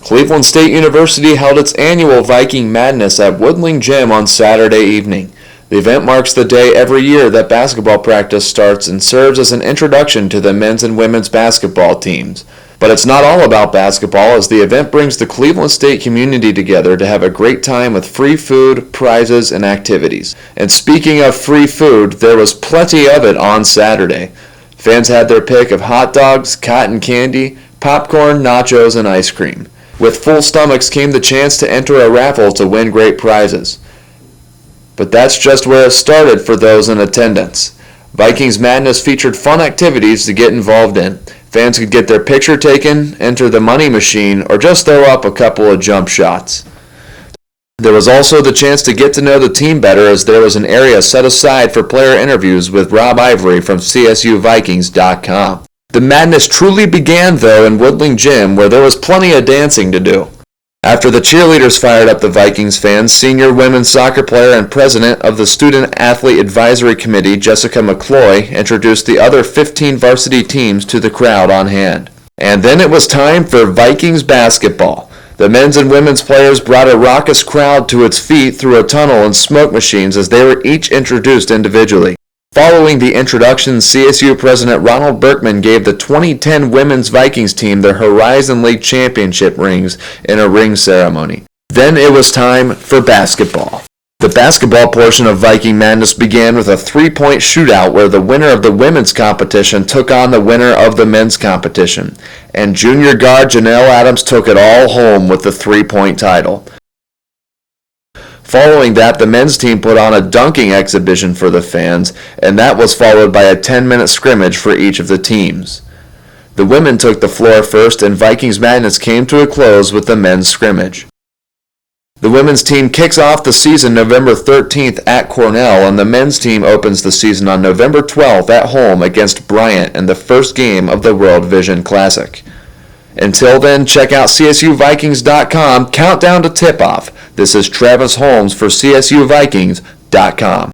Cleveland State University held its annual Viking Madness at Woodling Gym on Saturday evening. The event marks the day every year that basketball practice starts and serves as an introduction to the men's and women's basketball teams. But it's not all about basketball, as the event brings the Cleveland State community together to have a great time with free food, prizes, and activities. And speaking of free food, there was plenty of it on Saturday. Fans had their pick of hot dogs, cotton candy, popcorn, nachos, and ice cream. With full stomachs came the chance to enter a raffle to win great prizes. But that's just where it started for those in attendance. Vikings Madness featured fun activities to get involved in. Fans could get their picture taken, enter the money machine, or just throw up a couple of jump shots. There was also the chance to get to know the team better, as there was an area set aside for player interviews with Rob Ivory from CSUVikings.com. The madness truly began, though, in Woodling Gym, where there was plenty of dancing to do. After the cheerleaders fired up the Vikings fans, senior women's soccer player and president of the Student Athlete Advisory Committee, Jessica McCloy, introduced the other 15 varsity teams to the crowd on hand. And then it was time for Vikings basketball. The men's and women's players brought a raucous crowd to its feet through a tunnel and smoke machines as they were each introduced individually. Following the introduction, CSU President Ronald Berkman gave the 2010 Women's Vikings team their Horizon League championship rings in a ring ceremony. Then it was time for basketball. The basketball portion of Viking Madness began with a three-point shootout where the winner of the women's competition took on the winner of the men's competition. And junior guard Janelle Adams took it all home with the three-point title. Following that, the men's team put on a dunking exhibition for the fans, and that was followed by a 10-minute scrimmage for each of the teams. The women took the floor first, and Vikings Madness came to a close with the men's scrimmage. The women's team kicks off the season November 13th at Cornell, and the men's team opens the season on November 12th at home against Bryant in the first game of the World Vision Classic. Until then, check out CSUVikings.com. Countdown to tip-off. This is Travis Holmes for CSUVikings.com.